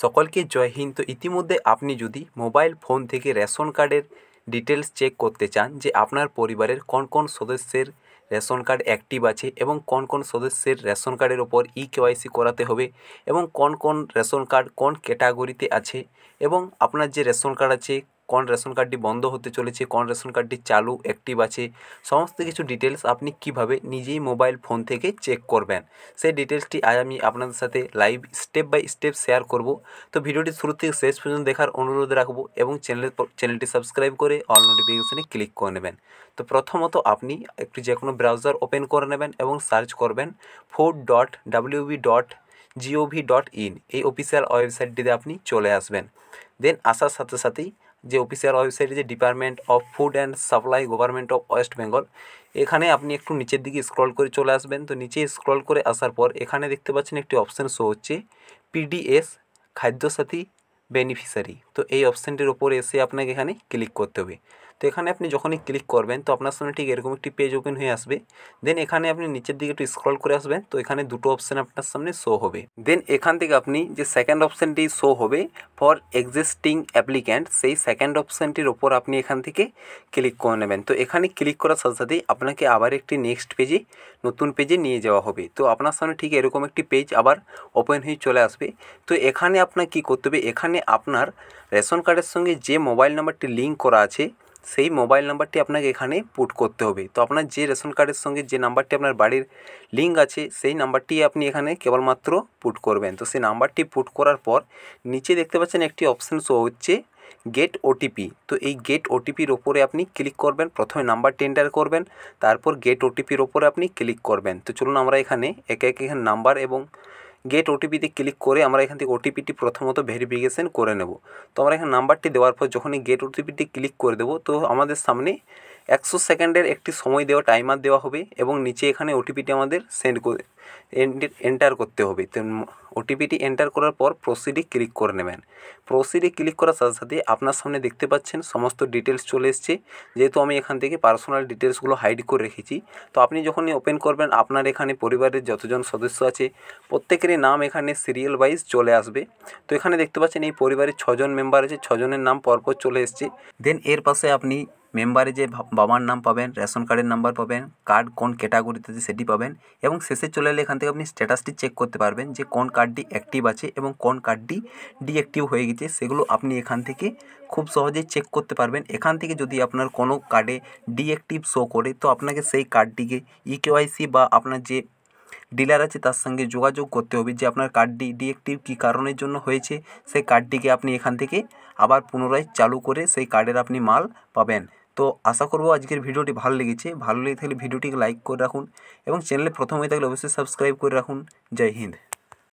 সকলকে জয় হিন্দ। তো ইতিমধ্যে আপনি যদি মোবাইল ফোন থেকে রেশন কার্ডের ডিটেলস চেক করতে চান যে আপনার পরিবারের কোন কোন সদস্যের রেশন কার্ড অ্যাক্টিভ আছে এবং কোন কোন সদস্যের রেশন কার্ডের ওপর ইকেওয়াইসি করাতে হবে এবং কোন কোন রেশন কার্ড কোন ক্যাটাগরিতে আছে এবং আপনার যে রেশন কার্ড আছে কোন রেশন কার্ডটি বন্ধ হতে চলেছে, কোন রেশন কার্ডটি চালু অ্যাক্টিভ আছে, সমস্ত কিছু ডিটেলস আপনি কিভাবে নিজেই মোবাইল ফোন থেকে চেক করবেন, সেই ডিটেলসটি আজ আমি আপনাদের সাথে live step by step share করব। তো ভিডিওটি শুরু থেকে শেষ পর্যন্ত দেখার অনুরোধ রাখবো এবং চ্যানেলটি সাবস্ক্রাইব করে অল নোটিফিকেশনে ক্লিক করে নেবেন। তো প্রথমত আপনি একটি যে কোনো ব্রাউজার ওপেন করে নেবেন এবং সার্চ করবেন food.wb.gov.in, এই অফিসিয়াল ওয়েবসাইটটিতে আপনি চলে আসবেন। দেন আসার সাথে সাথেই যে অফিসিয়াল ওয়েবসাইটে যে department of food and supply government of West Bengal, এখানে আপনি একটু নিচের দিকে স্ক্রল করে চলে আসবেন। তো নিচে স্ক্রল করে আসার পর এখানে দেখতে পাচ্ছেন একটি অপশান শো হচ্ছে পিডিএস খাদ্যসাথী বেনিফিশিয়ারি। তো এই অপশানটির ওপরে এসে আপনাকে এখানে ক্লিক করতে হবে। তো এখানে আপনি যখনই ক্লিক করবেন তো আপনার সামনে ঠিক এরকম একটি পেজ ওপেন হয়ে আসবে। দেন এখানে আপনি নিচের দিকে একটু স্ক্রল করে আসবেন। তো এখানে দুটো অপশান আপনার সামনে শো হবে। দেন এখান থেকে আপনি যে সেকেন্ড অপশানটি শো হবে ফর এক্সিস্টিং অ্যাপ্লিক্যান্ট, সেই সেকেন্ড অপশানটির ওপর আপনি এখান থেকে ক্লিক করে নেবেন। তো এখানে ক্লিক করার সাথে সাথেই আপনাকে আবার একটি নেক্সট পেজে, নতুন পেজে নিয়ে যাওয়া হবে। তো আপনার সামনে ঠিক এরকম একটি পেজ আবার ওপেন হয়ে চলে আসবে। তো এখানে আপনার কী করতে হবে, এখানে আপনার রেশন কার্ডের সঙ্গে যে মোবাইল নাম্বারটি লিঙ্ক করা আছে সেই মোবাইল নাম্বারটি আপনাকে এখানে পুট করতে হবে। তো আপনার যে রেশন কার্ডের সঙ্গে যে নাম্বারটি আপনার বাড়ির লিঙ্ক আছে সেই নাম্বারটি আপনি এখানে কেবলমাত্র পুট করবেন। তো সেই নাম্বারটি পুট করার পর নিচে দেখতে পাচ্ছেন একটি অপশান শো হচ্ছে গেট ওটিপি। তো এই গেট ওটিপির ওপরে আপনি ক্লিক করবেন। প্রথমে নাম্বারটি এন্টার করবেন, তারপর গেট ওটিপির ওপরে আপনি ক্লিক করবেন। তো চলুন আমরা এখানে একে একে এখানে নাম্বার এবং গেট ওটিপিতে ক্লিক করে আমরা এখান থেকে ওটিপিটি প্রথমত ভেরিফিকেশন করে নেব। তো আমরা এখানে নাম্বারটি দেওয়ার পর যখনই গেট ওটিপিটি ক্লিক করে দেবো তো আমাদের সামনে 100 সেকেন্ডের একটি সময় দেওয়া টাইমার দেওয়া হবে এবং নিচে এখানে ওটিপিটি আমাদের সেন্ড করে এন্টার করতে হবে। তো ওটিপিটি এন্টার করার পর প্রসিডে ক্লিক করে নেবেন। প্রসিডে ক্লিক করার সাথে সাথে আপনার সামনে দেখতে পাচ্ছেন সমস্ত ডিটেলস চলে এসছে। যেহেতু আমি এখান থেকে পার্সোনাল ডিটেলসগুলো হাইড করে রেখেছি, তো আপনি যখনই ওপেন করবেন আপনার এখানে পরিবারের যতজন সদস্য আছে প্রত্যেকেরই নাম এখানে সিরিয়াল ওয়াইজ চলে আসবে। তো এখানে দেখতে পাচ্ছেন এই পরিবারের 6 জন মেম্বার আছে, 6 জনের নাম পরপর চলে এসছে। দেন এর পাশে আপনি মেম্বারে যে বাবার নাম পাবেন, রেশন কার্ডের নাম্বার পাবেন, কার্ড কোন ক্যাটাগরিতে আছে সেটি পাবেন এবং শেষে চলে এলে এখান থেকে আপনি স্ট্যাটাসটি চেক করতে পারবেন যে কোন কার্ডটি অ্যাক্টিভ আছে এবং কোন কার্ডটি ডিঅ্যাক্টিভ হয়ে গেছে। সেগুলো আপনি এখান থেকে খুব সহজেই চেক করতে পারবেন। এখান থেকে যদি আপনার কোনো কার্ডে ডিঅ্যাক্টিভ শো করে তো আপনাকে সেই কার্ডটিকে ইকেওয়াইসি বা আপনার যে ডিলার আছে তার সঙ্গে যোগাযোগ করতে হবে যে আপনার কার্ডটি ডিঅ্যাক্টিভ কী কারণের জন্য হয়েছে। সেই কার্ডটিকে আপনি এখান থেকে আবার পুনরায় চালু করে সেই কার্ডের আপনি মাল পাবেন। তো আশা করব আজকের ভিডিওটি ভালো লেগেছে। ভালো লেগে থাকলে ভিডিওটিকে লাইক করে রাখুন এবং চ্যানেলে প্রথম হয়ে থাকলে অবশ্যই সাবস্ক্রাইব করে রাখুন। জয় হিন্দ।